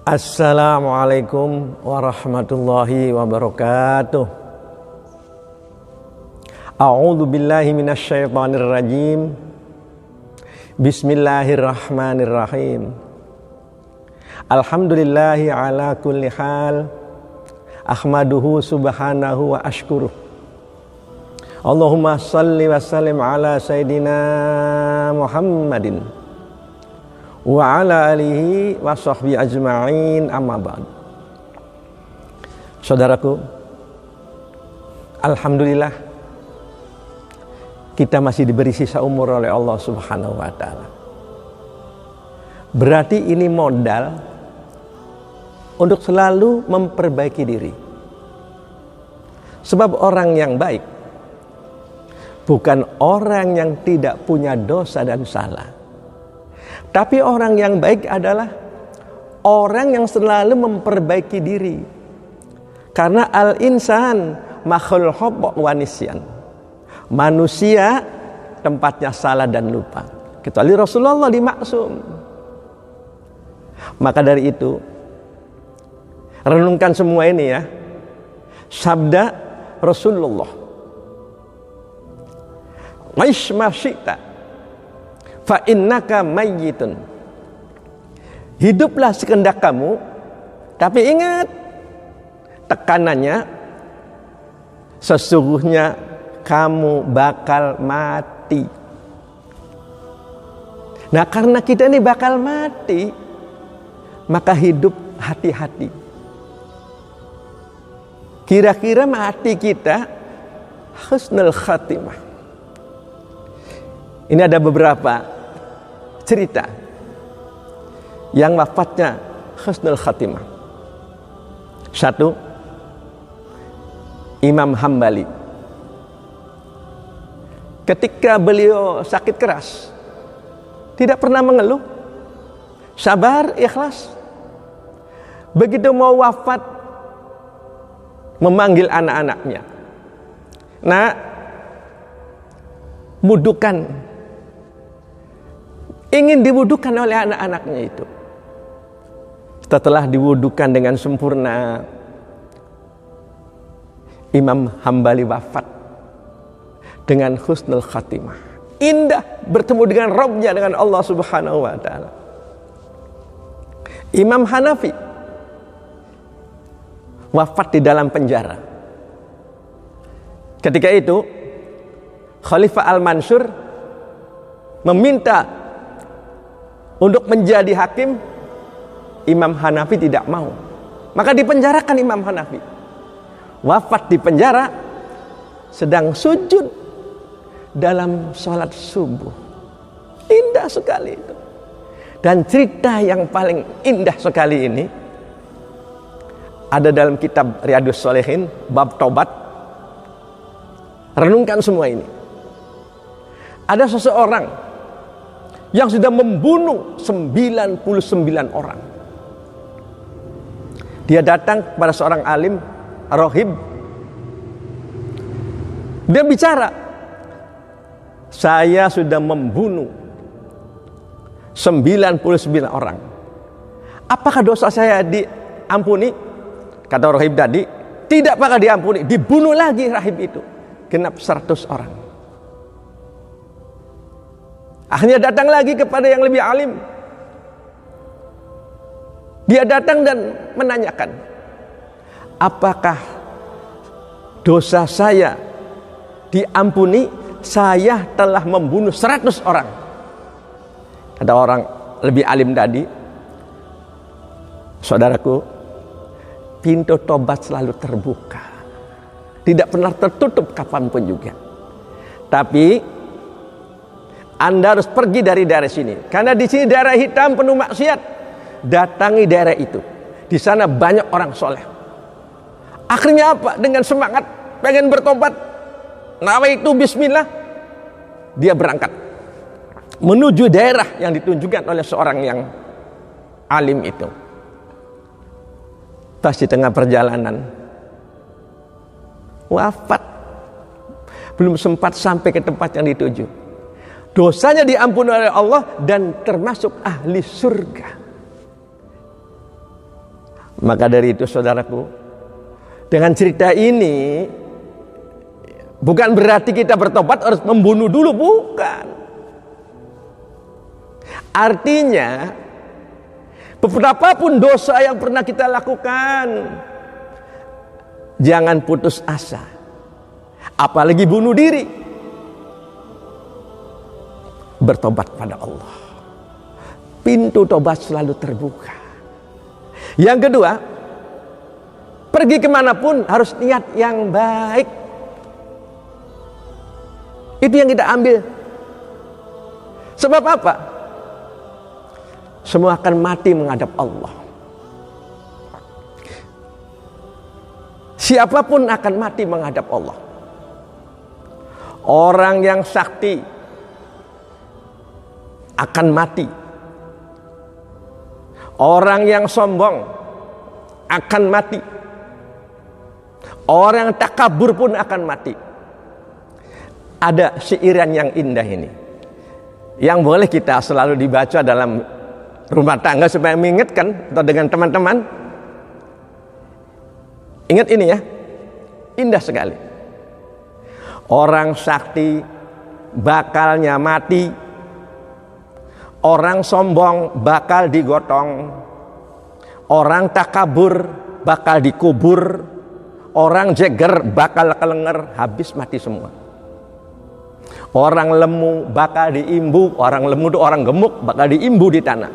Assalamualaikum warahmatullahi wabarakatuh. A'udzu billahi minasyaitonir rajim. Bismillahirrahmanirrahim. Alhamdulillahi ala kulli hal. Ahmaduhu subhanahu wa ashkuruh. Allahumma salli wa sallim ala sayyidina Muhammadin wa ala alihi wa sahbihi ajma'in, amma ba'd. Saudaraku, alhamdulillah kita masih diberi sisa umur oleh Allah Subhanahu wa taala. Berarti ini modal untuk selalu memperbaiki diri. Sebab orang yang baik bukan orang yang tidak punya dosa dan salah. Tapi orang yang baik adalah orang yang selalu memperbaiki diri. Karena al-insan makhluk khata' wa nisyan. Manusia tempatnya salah dan lupa. Kecuali Rasulullah dimaksum. Maka dari itu, renungkan semua ini ya. Sabda Rasulullah. Aish ma syi'ta fa innaka mayyitun. Hiduplah sekehendak kamu, tapi ingat tekanannya, sesungguhnya kamu bakal mati. Nah, karena kita ini bakal mati, maka hidup hati-hati. Kira-kira mati kita husnul khatimah. Ini ada beberapa cerita yang wafatnya husnul khatimah. Satu, Imam Hambali. Ketika beliau sakit keras, tidak pernah mengeluh, sabar, ikhlas. Begitu mau wafat, memanggil anak-anaknya. Nah, wudukan. Ingin diwudukan oleh anak-anaknya itu. Setelah diwudukan dengan sempurna, Imam Hambali wafat dengan husnul khatimah. Indah bertemu dengan Rabbnya, dengan Allah Subhanahu wa taala. Imam Hanafi wafat di dalam penjara. Ketika itu Khalifah Al-Mansur meminta untuk menjadi hakim. Imam Hanafi tidak mau, maka dipenjarakan Imam Hanafi. Wafat di penjara sedang sujud dalam sholat subuh. Indah sekali itu. Dan cerita yang paling indah sekali ini ada dalam kitab Riyadhus Shalihin, bab tobat. Renungkan semua ini. Ada seseorang yang sudah membunuh 99 orang. Dia datang kepada seorang alim, rohib. Dia bicara, saya sudah membunuh 99 orang. Apakah dosa saya diampuni? Kata rohib tadi, tidak, apakah diampuni? Dibunuh lagi rahib itu, genap 100 orang. Akhirnya datang lagi kepada yang lebih alim. Dia datang dan menanyakan, apakah dosa saya diampuni? Saya telah membunuh 100 orang. Ada orang lebih alim tadi, saudaraku, pintu tobat selalu terbuka, tidak pernah tertutup kapanpun juga. Tapi Anda harus pergi dari daerah sini, karena di sini daerah hitam penuh maksiat. Datangi daerah itu, di sana banyak orang soleh. Akhirnya apa? Dengan semangat pengen bertobat, nawaitu bismillah, dia berangkat menuju daerah yang ditunjukkan oleh seorang yang alim itu. Pas di tengah perjalanan wafat, belum sempat sampai ke tempat yang dituju. Dosanya diampuni oleh Allah dan termasuk ahli surga. Maka dari itu saudaraku, dengan cerita ini bukan berarti kita bertobat harus membunuh dulu, bukan. Artinya berapapun dosa yang pernah kita lakukan, jangan putus asa, apalagi bunuh diri. Bertobat pada Allah, pintu tobat selalu terbuka. Yang kedua, pergi kemanapun harus niat yang baik. Itu yang kita ambil. Sebab apa? Semua akan mati menghadap Allah. Siapapun akan mati menghadap Allah. Orang yang sakti akan mati. Orang yang sombong akan mati. Orang yang takabur pun akan mati. Ada syairan yang indah ini, yang boleh kita selalu dibaca dalam rumah tangga supaya mengingatkan, atau dengan teman-teman. Ingat ini ya, indah sekali. Orang sakti bakalnya mati, orang sombong bakal digotong, orang takabur bakal dikubur, orang jeger bakal kelenger, habis mati semua. Orang lemu bakal diimbu, orang lemu itu orang gemuk bakal diimbu di tanah.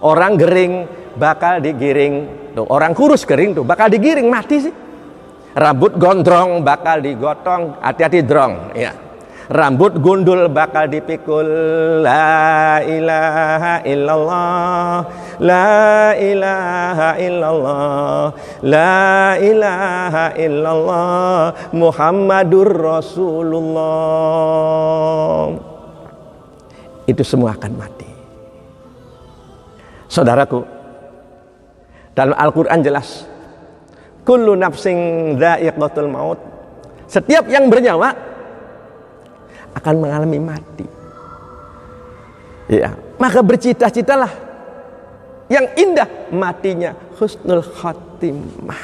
Orang gering bakal digiring, tuh, orang kurus kering tuh bakal digiring, mati sih. Rambut gondrong bakal digotong, hati-hati drong ya. Rambut gundul bakal dipikul. La ilaha illallah, la ilaha illallah, la ilaha illallah, Muhammadur Rasulullah. Itu semua akan mati. Saudaraku, dalam Al-Quran jelas, kullu nafsin dha'iqatul maut. Setiap yang bernyawa akan mengalami mati. Ya, maka bercita-citalah yang indah, matinya husnul khatimah.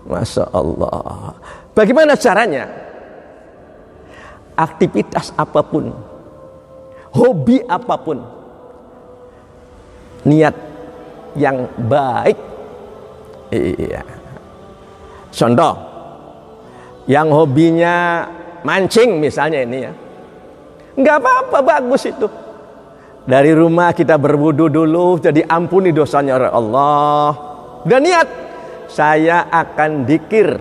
Masya Allah. Bagaimana caranya? Aktivitas apapun, hobi apapun, niat yang baik. Iya. Contoh, yang hobinya mancing misalnya ini ya, nggak apa-apa, bagus itu. Dari rumah kita berwudu dulu, jadi ampuni dosanya oleh Allah. Dan niat, saya akan dzikir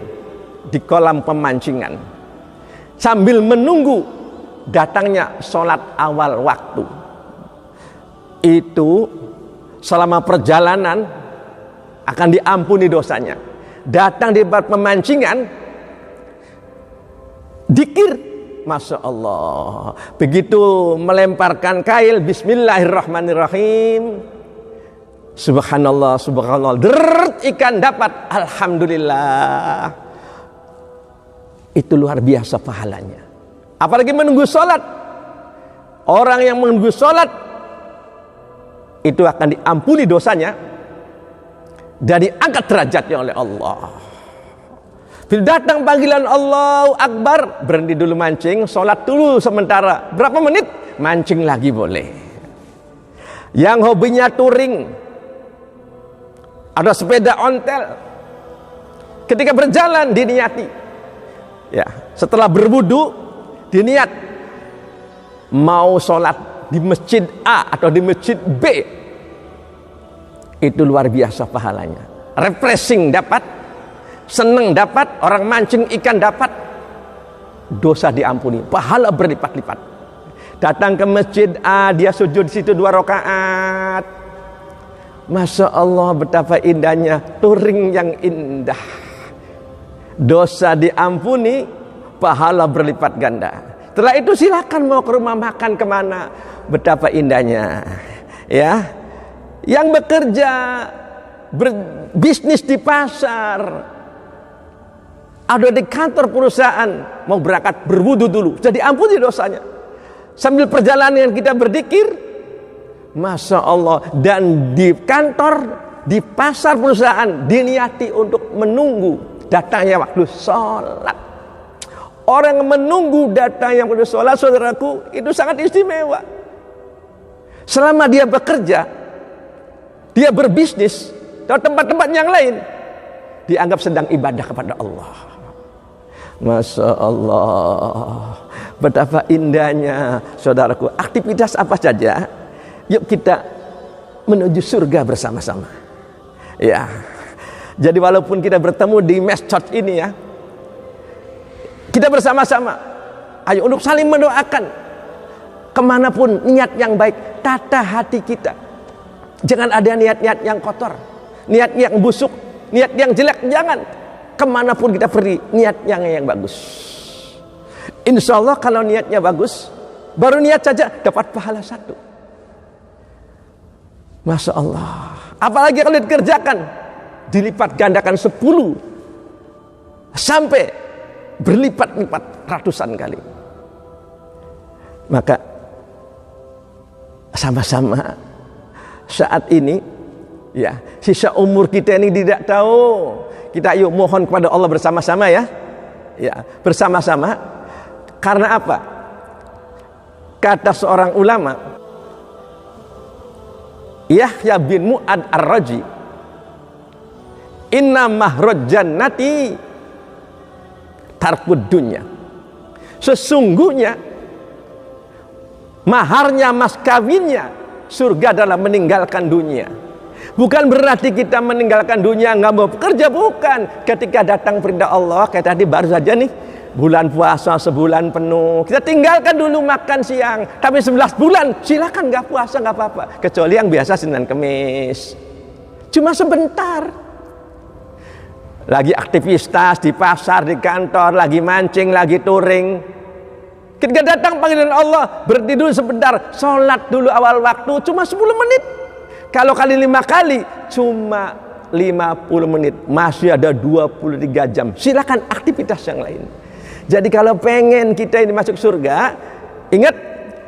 di kolam pemancingan sambil menunggu datangnya sholat awal waktu. Itu selama perjalanan akan diampuni dosanya. Datang di tempat pemancingan, dzikir, Masya Allah. Begitu melemparkan kail, bismillahirrahmanirrahim, subhanallah, subhanallah, deret, ikan dapat, alhamdulillah. Itu luar biasa pahalanya. Apalagi menunggu sholat. Orang yang menunggu sholat itu akan diampuni dosanya dan diangkat derajatnya oleh Allah. Bila datang panggilan Allahu Akbar, berhenti dulu mancing, sholat dulu sementara. Berapa menit? Mancing lagi boleh. Yang hobinya touring, ada sepeda ontel, ketika berjalan diniati. Ya, setelah berwudu diniat mau sholat di masjid A atau di masjid B. Itu luar biasa pahalanya. Refreshing dapat, seneng dapat, orang mancing ikan dapat, dosa diampuni, pahala berlipat-lipat. Datang ke masjid A, dia sujud situ 2 rakaat. Masya Allah, betapa indahnya touring yang indah. Dosa diampuni, pahala berlipat ganda. Setelah itu silakan mau ke rumah makan kemana, betapa indahnya. Ya, yang bekerja, berbisnis di pasar, ada di kantor perusahaan, mau berangkat berwudu dulu, jadi ampuni dosanya. Sambil perjalanan kita berzikir, Masya Allah. Dan di kantor di pasar perusahaan diniati untuk menunggu datangnya waktu sholat. Orang yang menunggu datangnya waktu sholat, saudaraku, itu sangat istimewa. Selama dia bekerja, dia berbisnis atau tempat-tempat yang lain, dianggap sedang ibadah kepada Allah. Masya Allah, betapa indahnya, saudaraku. Aktivitas apa saja, yuk kita menuju surga bersama-sama. Ya, jadi walaupun kita bertemu di masjid ini ya, kita bersama-sama, ayo untuk saling mendoakan. Kemanapun niat yang baik, tata hati kita. Jangan ada niat-niat yang kotor, niat yang busuk, niat yang jelek. Jangan. Kemanapun kita pergi, niat yang bagus. Insya Allah kalau niatnya bagus, baru niat saja dapat pahala 1. Masya Allah. Apalagi kalau dikerjakan, dilipat gandakan 10 sampai berlipat-lipat ratusan kali. Maka sama-sama saat ini, ya, sisa umur kita ini tidak tahu. Kita yuk mohon kepada Allah bersama-sama ya. Ya, bersama-sama. Karena apa? Kata seorang ulama, Yahya bin Mu'ad Ar-Raji, inna mahraj jannati tarkud dunya. Sesungguhnya maharnya, mas kawinnya surga adalah meninggalkan dunia. Bukan berarti kita meninggalkan dunia nggak mau bekerja, bukan. Ketika datang perintah Allah, kayak tadi baru saja nih, bulan puasa sebulan penuh, kita tinggalkan dulu makan siang. Tapi 11 bulan silakan nggak puasa, nggak apa-apa, kecuali yang biasa Senin Kemis, cuma sebentar. Lagi aktivitas di pasar, di kantor, lagi mancing, lagi touring. Ketika datang panggilan Allah, berhenti dulu sebentar, sholat dulu awal waktu, cuma 10 menit. Kalau kali 5 kali, cuma 50 menit. Masih ada 23 jam. Silakan aktivitas yang lain. Jadi kalau pengen kita ini masuk surga, ingat,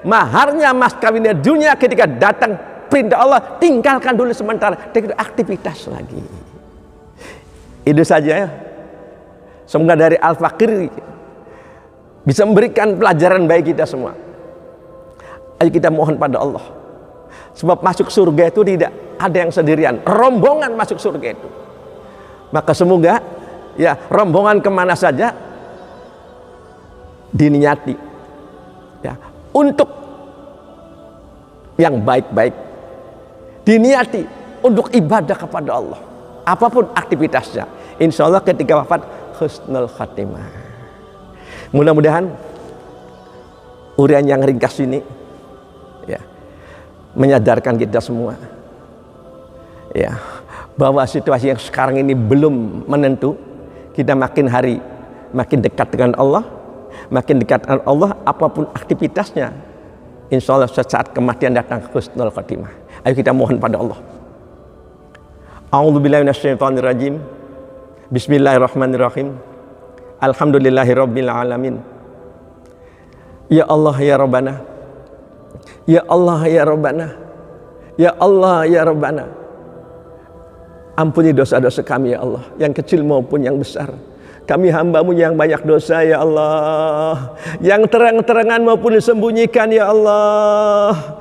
maharnya mas kawinnya dunia. Ketika datang perintah Allah, tinggalkan dulu sementara, aktivitas lagi. Itu saja ya. Semoga dari Al-Fakir bisa memberikan pelajaran bagi kita semua. Ayo kita mohon pada Allah. Sebab masuk surga itu tidak ada yang sendirian. Rombongan masuk surga itu. Maka semoga ya rombongan kemana saja diniati ya, untuk yang baik-baik. Diniati untuk ibadah kepada Allah. Apapun aktivitasnya. Insya Allah ketika wafat husnul khatimah. Mudah-mudahan urian yang ringkas ini ya menyadarkan kita semua ya bahwa situasi yang sekarang ini belum menentu. Kita makin hari makin dekat dengan Allah, makin dekat dengan Allah. Apapun aktivitasnya, insya Allah saat kematian datang husnul khatimah. Ayo kita mohon pada Allah. A'udzubillahi minasyaitonirrajim. Bismillahirrahmanirrahim. Alhamdulillahirabbil alamin. Ya Allah ya Rabbana. Ya Allah ya Rabbana. Ya Allah ya Rabbana. Ampuni dosa-dosa kami ya Allah, yang kecil maupun yang besar. Kami hamba-Mu yang banyak dosa ya Allah, yang terang-terangan maupun disembunyikan ya Allah.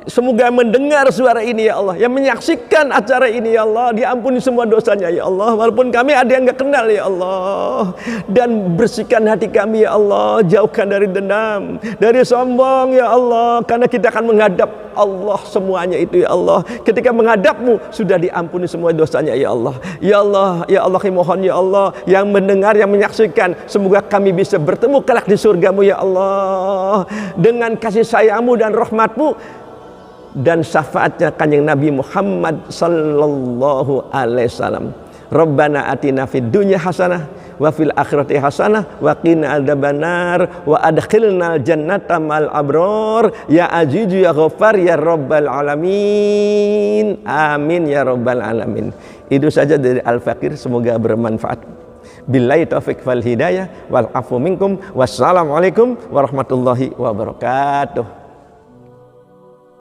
Semoga mendengar suara ini ya Allah, yang menyaksikan acara ini ya Allah, diampuni semua dosanya ya Allah. Walaupun kami ada yang gak kenal ya Allah. Dan bersihkan hati kami ya Allah, jauhkan dari dendam, dari sombong ya Allah. Karena kita akan menghadap Allah semuanya itu ya Allah. Ketika menghadap-Mu sudah diampuni semua dosanya ya Allah. Ya Allah, ya Allah, mohon ya Allah, yang mendengar, yang menyaksikan, semoga kami bisa bertemu kelak di surga-Mu ya Allah, dengan kasih sayang-Mu dan rahmat-Mu dan syafaatnya Kanjeng Nabi Muhammad sallallahu alaihi wasallam. Rabbana atina fid dunya hasanah wa fil akhirati hasanah wa qina adzabannar wa adkhilnal jannata mal abrar ya aziz ya ghaffar ya rabbal alamin. Amin ya rabbal alamin. Itu saja dari Al-Fakir, semoga bermanfaat. Billahi taufiq wal hidayah wal afu minkum. Wassalamualaikum warahmatullahi wabarakatuh.